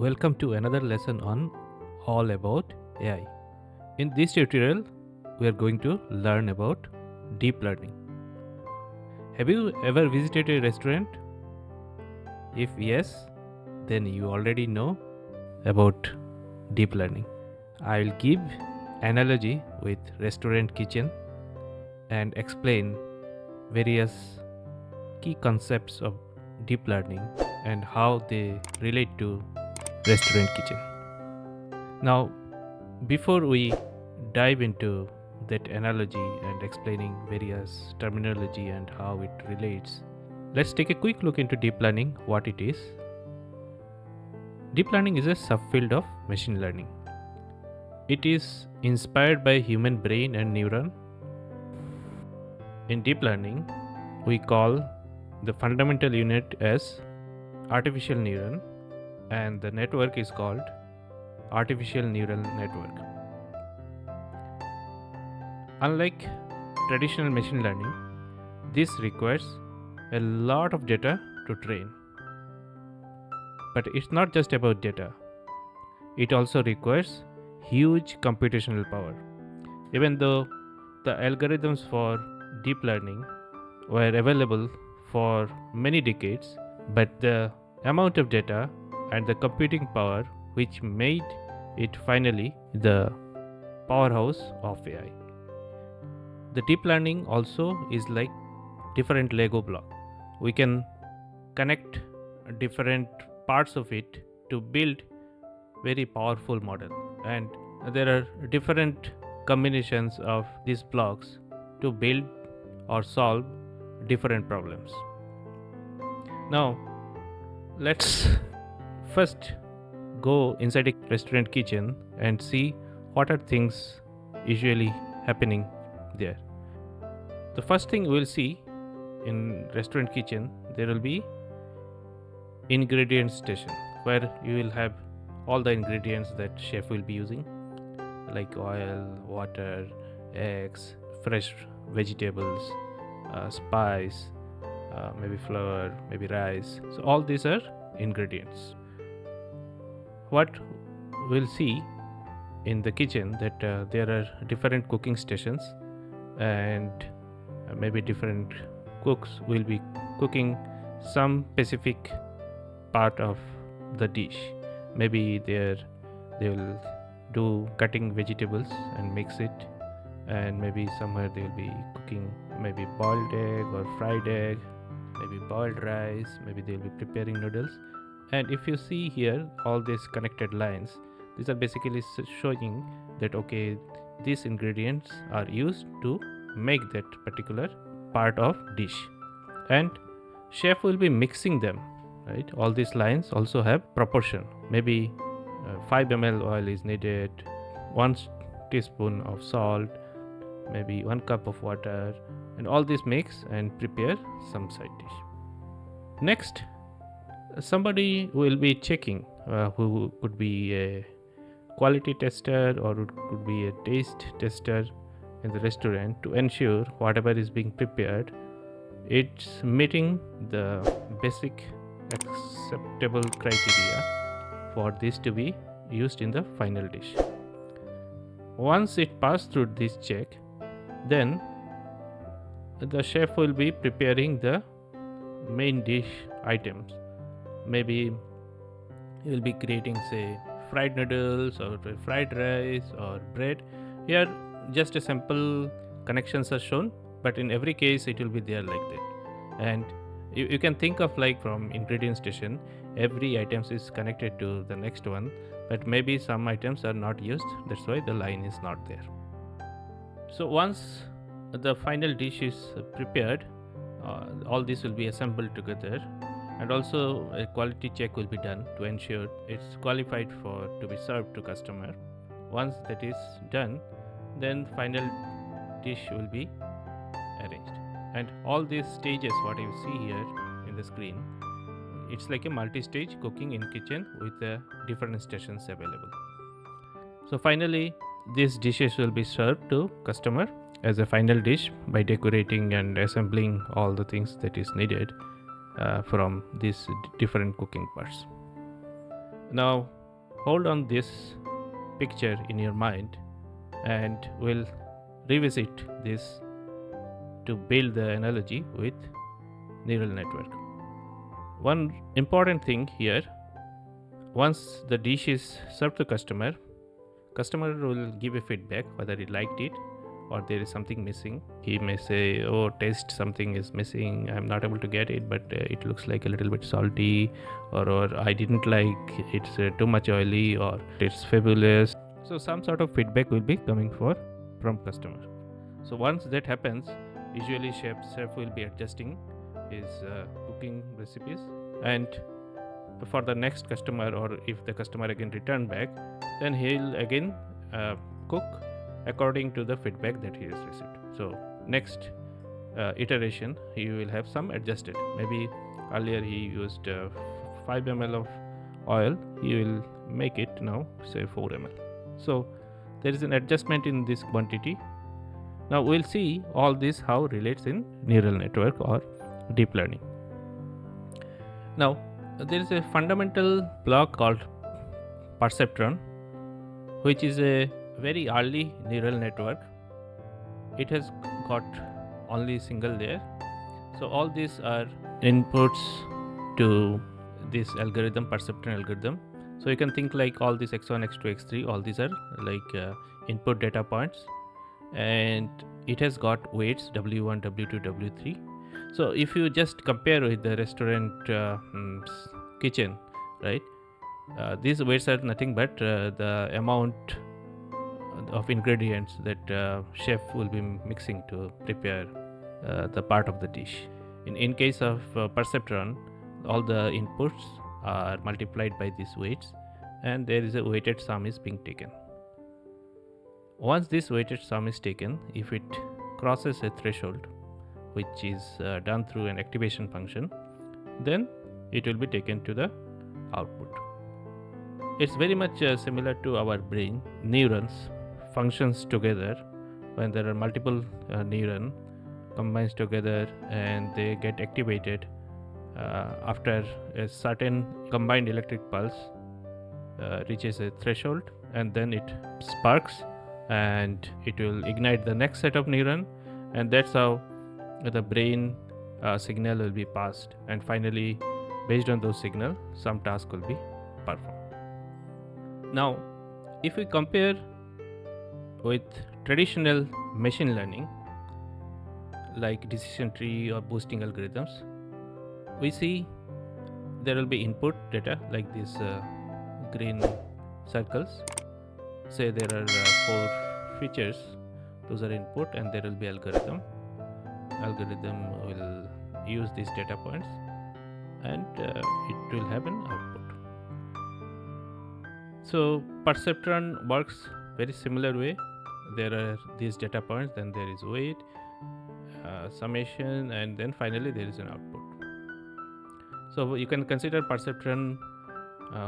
Welcome to another lesson on all about AI. In this tutorial, we are going to learn about deep learning. Have you ever visited a restaurant? If yes, then you already know about deep learning. I'll give analogy with restaurant kitchen and explain various key concepts of deep learning and how they relate to restaurant kitchen. Now, before we dive into that analogy and explaining various terminology and how it relates, let's take a quick look into deep learning, what it is. Deep learning is a subfield of machine learning. It is inspired by human brain and neuron. In deep learning, we call the fundamental unit as artificial neuron, and the network is called artificial neural network. Unlike traditional machine learning, this requires a lot of data to train. But it's not just about data, it also requires huge computational power. Even though the algorithms for deep learning were available for many decades, but the amount of data and the computing power which made it finally the powerhouse of AI. The deep learning also is like different Lego block. We can connect different parts of it to build very powerful model, and there are different combinations of these blocks to build or solve different problems. Now let's first go inside a restaurant kitchen and see what are things usually happening there. The first thing we'll see in restaurant kitchen, there will be ingredient station where you will have all the ingredients that chef will be using, like oil, water, eggs, fresh vegetables, spice, maybe flour, maybe rice. So all these are ingredients. What we'll see in the kitchen that there are different cooking stations, and maybe different cooks will be cooking some specific part of the dish. Maybe they will do cutting vegetables and mix it, and maybe somewhere they will be cooking maybe boiled egg or fried egg, maybe boiled rice, maybe they will be preparing noodles. And if you see here all these connected lines, these are basically showing that okay, these ingredients are used to make that particular part of dish, and chef will be mixing them, right? All these lines also have proportion. Maybe 5 ml oil is needed, 1 teaspoon of salt, maybe 1 cup of water, and all this mix and prepare some side dish. Next, somebody will be checking, who could be a quality tester or could be a taste tester in the restaurant, to ensure whatever is being prepared, it's meeting the basic acceptable criteria for this to be used in the final dish. Once it passed through this check, then the chef will be preparing the main dish items. Maybe he will be creating, say, fried noodles or fried rice or bread. Here just a simple connections are shown, but in every case it will be there like that. And you can think of like from ingredient station, every items is connected to the next one, but maybe some items are not used, that's why the line is not there. So once the final dish is prepared, all this will be assembled together, and also a quality check will be done to ensure it's qualified for to be served to customer. Once that is done, then final dish will be arranged. And all these stages what you see here in the screen, it's like a multi-stage cooking in kitchen with different stations available. So finally these dishes will be served to customer as a final dish by decorating and assembling all the things that is needed from these different cooking parts. Now hold on this picture in your mind and we'll revisit this to build the analogy with neural network. One important thing here, once the dish is served to customer will give a feedback whether he liked it or there is something missing. He may say, oh, taste, something is missing, I'm not able to get it, but it looks like a little bit salty, or I didn't like, it's too much oily, or it's fabulous. So some sort of feedback will be coming from customer. So once that happens, usually chef will be adjusting his cooking recipes, and for the next customer, or if the customer again return back, then he'll again cook according to the feedback that he has received. So next iteration he will have some adjusted. Maybe earlier he used 5 ml of oil, he will make it now say 4 ml. So there is an adjustment in this quantity. Now we'll see all this how relates in neural network or deep learning. Now there is a fundamental block called perceptron, which is a very early neural network. It has got only single layer. So all these are inputs to this algorithm, perceptron algorithm. So you can think like all these x1, x2, x3, all these are like input data points, and it has got weights w1, w2, w3. So if you just compare with the restaurant kitchen, right, these weights are nothing but the amount of ingredients that chef will be mixing to prepare the part of the dish. In case of perceptron, all the inputs are multiplied by these weights, and there is a weighted sum is being taken. Once this weighted sum is taken, if it crosses a threshold, which is done through an activation function, then it will be taken to the output. It's very much similar to our brain. Neurons functions together when there are multiple neuron combines together, and they get activated after a certain combined electric pulse reaches a threshold, and then it sparks and it will ignite the next set of neuron, and that's how the brain signal will be passed, and finally based on those signal some task will be performed. Now if we compare with traditional machine learning like decision tree or boosting algorithms, we see there will be input data like these green circles. Say there are 4 features, those are input, and there will be algorithm will use these data points, and it will have an output. So perceptron works very similar way. There are these data points, then there is weight, summation, and then finally there is an output. So you can consider perceptron,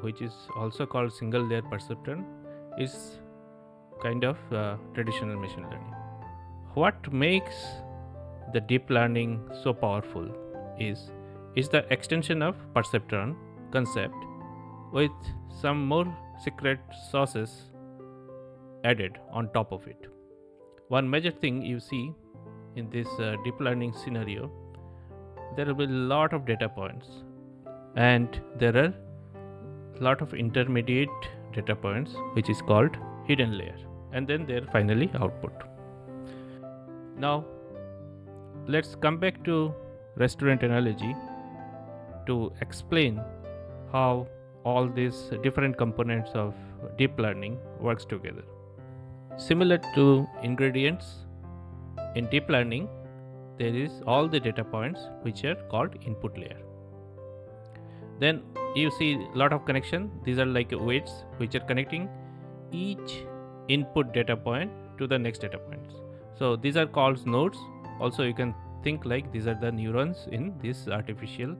which is also called single layer perceptron, is kind of traditional machine learning. What makes the deep learning so powerful is the extension of perceptron concept with some more secret sauces added on top of it. One major thing you see in this deep learning scenario, there will be a lot of data points, and there are a lot of intermediate data points which is called hidden layer, and then there finally output. Now let's come back to restaurant analogy to explain how all these different components of deep learning works together. Similar to ingredients, in deep learning there is all the data points which are called input layer. Then you see a lot of connection. These are like weights which are connecting each input data point to the next data points. So these are called nodes. Also you can think like these are the neurons in this artificial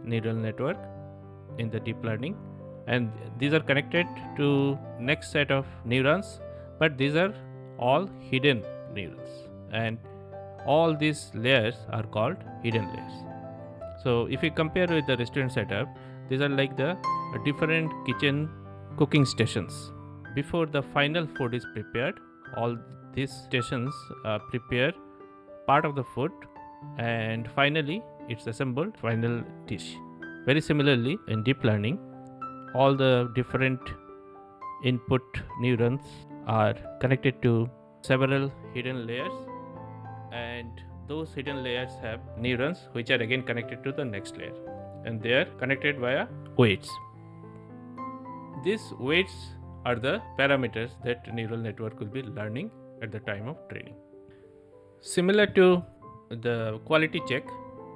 neural network in the deep learning, and these are connected to next set of neurons, but these are all hidden neurons, and all these layers are called hidden layers. So if you compare with the restaurant setup, these are like the different kitchen cooking stations. Before the final food is prepared, all these stations prepare part of the food, and finally it's assembled final dish. Very similarly, in deep learning, all the different input neurons are connected to several hidden layers, and those hidden layers have neurons which are again connected to the next layer, and they are connected via weights. These weights are the parameters that neural network will be learning at the time of training. Similar to the quality check,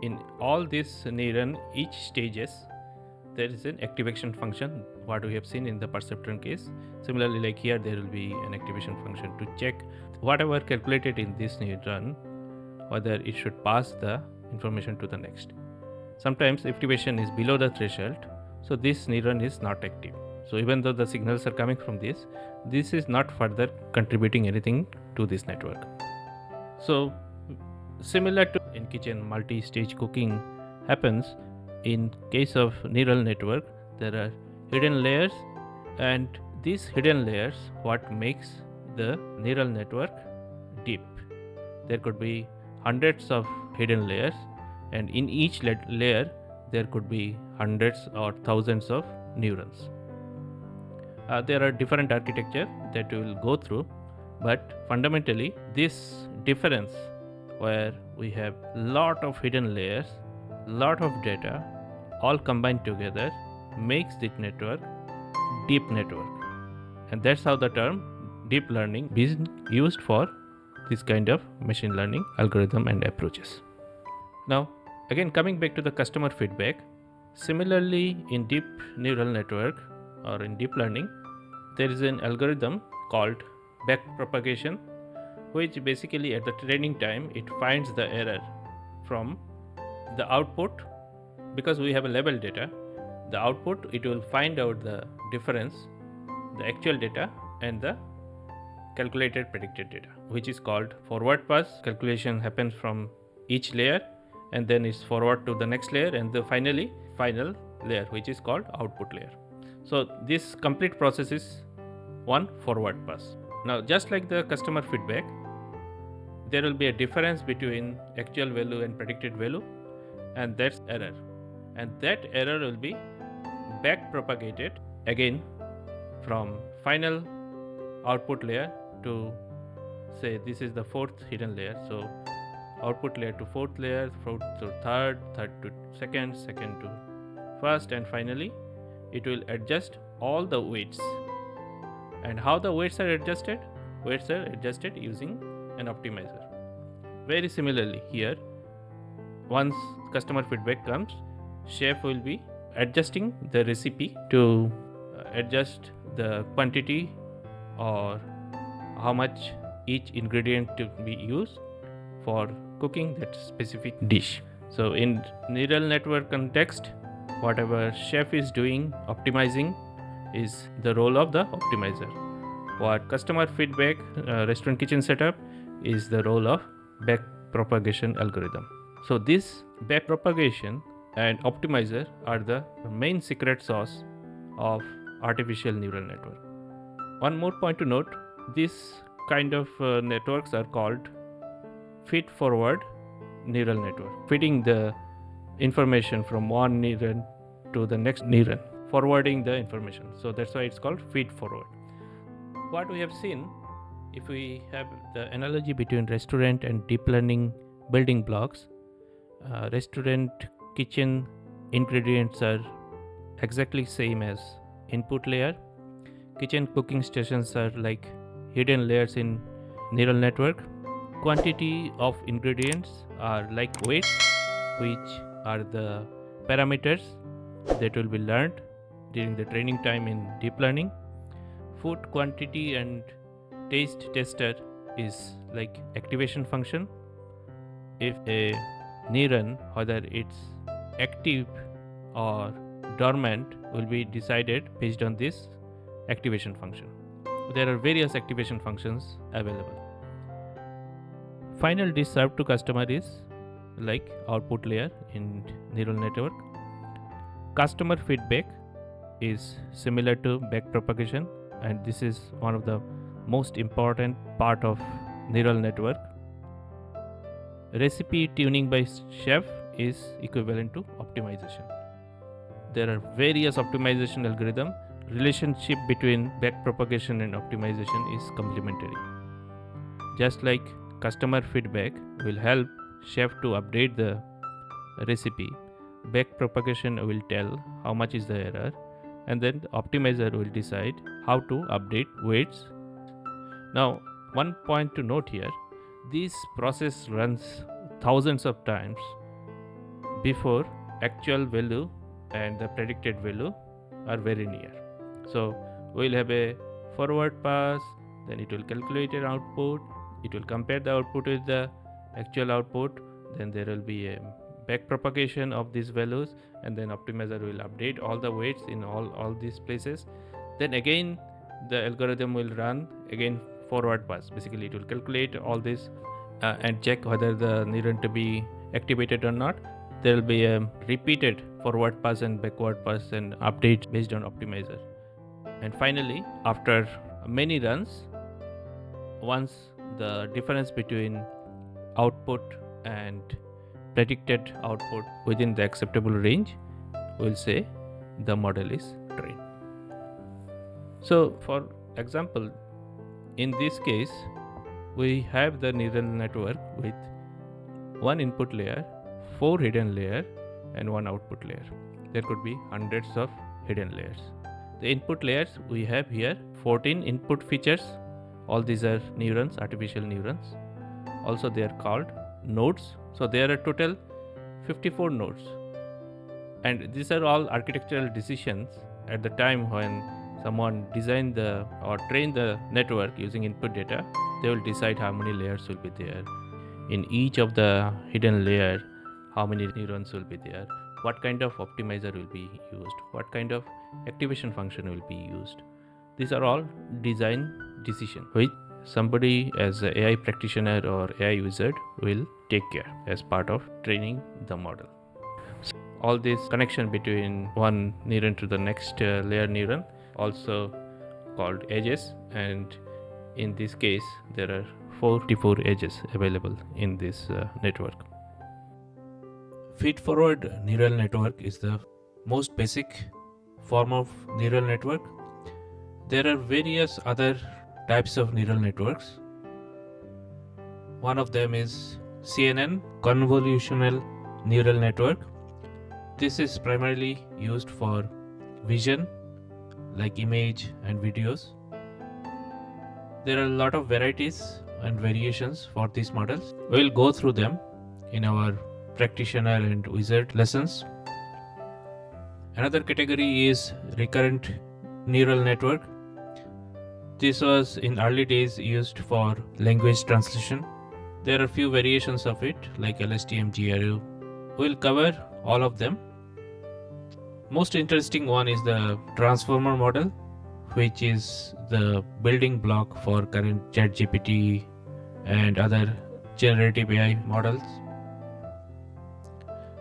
in all these neuron each stages there is an activation function, what we have seen in the perceptron case. Similarly, like here, there will be an activation function to check whatever calculated in this neuron, whether it should pass the information to the next. Sometimes activation is below the threshold, so this neuron is not active. So even though the signals are coming from this is not further contributing anything to this network. So similar to in kitchen multi-stage cooking happens, in case of neural network there are hidden layers, and these hidden layers what makes the neural network deep. There could be hundreds of hidden layers, and in each layer there could be hundreds or thousands of neurons. There are different architecture that we will go through, but fundamentally this difference where we have lot of hidden layers, lot of data all combined together makes the network deep network, and that's how the term deep learning is used for this kind of machine learning algorithm and approaches. Now again, coming back to the customer feedback, similarly in deep neural network or in deep learning, there is an algorithm called backpropagation, which basically at the training time it finds the error from the output. Because we have a label data, the output, it will find out the difference, the actual data and the calculated predicted data, which is called forward pass. Calculation happens from each layer and then it's forward to the next layer, and the final layer, which is called output layer. So this complete process is one forward pass. Now just like the customer feedback, there will be a difference between actual value and predicted value, and that's error, and that error will be back propagated again from final output layer to, say, this is the fourth hidden layer, so output layer to fourth layer, fourth to third to second to first, and finally it will adjust all the weights. And how the weights are adjusted? Weights are adjusted using an optimizer. Very similarly here, once customer feedback comes, chef will be adjusting the recipe to adjust the quantity or how much each ingredient to be used for cooking that specific dish. So in neural network context, whatever chef is doing, optimizing, is the role of the optimizer. What customer feedback, restaurant kitchen setup, is the role of backpropagation algorithm. So this backpropagation and optimizer are the main secret sauce of artificial neural network. One more point to note, this kind of networks are called feed forward neural network, feeding the information from one neuron to the next neuron, forwarding the information. So that's why it's called feed forward. What we have seen, if we have the analogy between restaurant and deep learning building blocks, restaurant kitchen ingredients are exactly same as input layer. Kitchen cooking stations are like hidden layers in neural network. Quantity of ingredients are like weights, which are the parameters that will be learned during the training time in deep learning. Food quantity and taste tester is like activation function. If a neuron, whether it's active or dormant, will be decided based on this activation function. There are various activation functions available. Final dish served to customer is like output layer in neural network. Customer feedback is similar to backpropagation, and this is one of the most important part of neural network. Recipe tuning by chef is equivalent to optimization. There are various optimization algorithms. Relationship between backpropagation and optimization is complementary. Just like customer feedback will help chef to update the recipe, backpropagation will tell how much is the error, and then the optimizer will decide how to update weights. Now, one point to note here, this process runs thousands of times before actual value and the predicted value are very near. So we'll have a forward pass, then it will calculate an output, it will compare the output with the actual output, then there will be a backpropagation of these values, and then optimizer will update all the weights in all these places. Then again the algorithm will run again forward pass. Basically it will calculate all this and check whether the neuron to be activated or not. There will be a repeated forward pass and backward pass and update based on optimizer. And finally, after many runs, once the difference between output and predicted output within the acceptable range, we'll say the model is trained. So for example, in this case, we have the neural network with one input layer, 4 hidden layers, and one output layer. There could be hundreds of hidden layers. The input layers we have here 14 input features. All these are neurons, artificial neurons. Also they are called nodes. So there are total 54 nodes. And these are all architectural decisions at the time when someone designed or trained the network using input data. They will decide how many layers will be there. In each of the hidden layer, how many neurons will be there, what kind of optimizer will be used, what kind of activation function will be used. These are all design decisions which somebody as an AI practitioner or AI wizard will take care as part of training the model. So all this connection between one neuron to the next layer neuron, also called edges, and in this case there are 44 edges available in this network. Feed-forward neural network is the most basic form of neural network. There are various other types of neural networks. One of them is CNN, convolutional neural network. This is primarily used for vision, like image and videos. There are a lot of varieties and variations for these models. We'll go through them in our practitioner and wizard lessons. Another category is recurrent neural network. This was in early days used for language translation. There are few variations of it like LSTM, GRU. We'll cover all of them. Most interesting one is the transformer model, which is the building block for current ChatGPT and other generative AI models.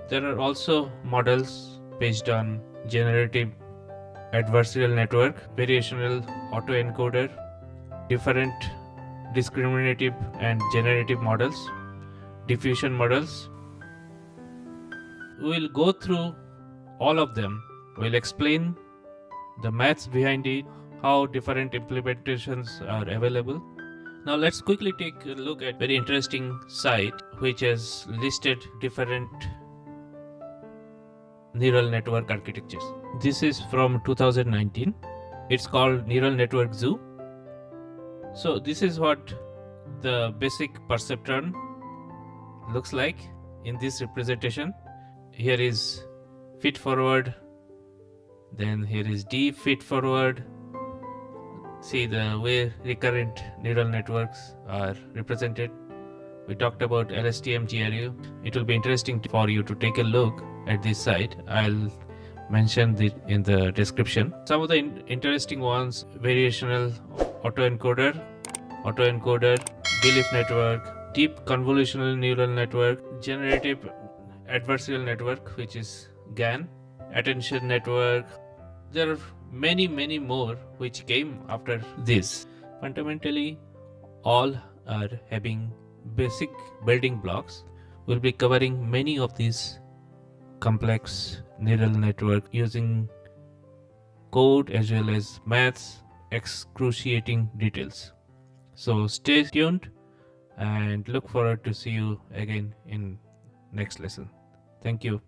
There are also models based on generative adversarial network, variational autoencoder, different discriminative and generative models, diffusion models. We'll go through all of them. We'll explain the maths behind it, how different implementations are available. Now let's quickly take a look at a very interesting site which has listed different neural network architectures. This is from 2019. It's called Neural Network Zoo. So this is what the basic perceptron looks like in this representation. Here is feed forward, then here is deep feed forward. See the way recurrent neural networks are represented. We talked about LSTM GRU. It will be interesting for you to take a look at this site. I'll mention it in the description. Some of the interesting ones: variational autoencoder, belief network, deep convolutional neural network, generative adversarial network, which is GAN, attention network, There are many more which came after this. Fundamentally, all are having basic building blocks. We'll be covering many of these complex neural network using code as well as maths, excruciating details. So stay tuned and look forward to see you again in next lesson. Thank you.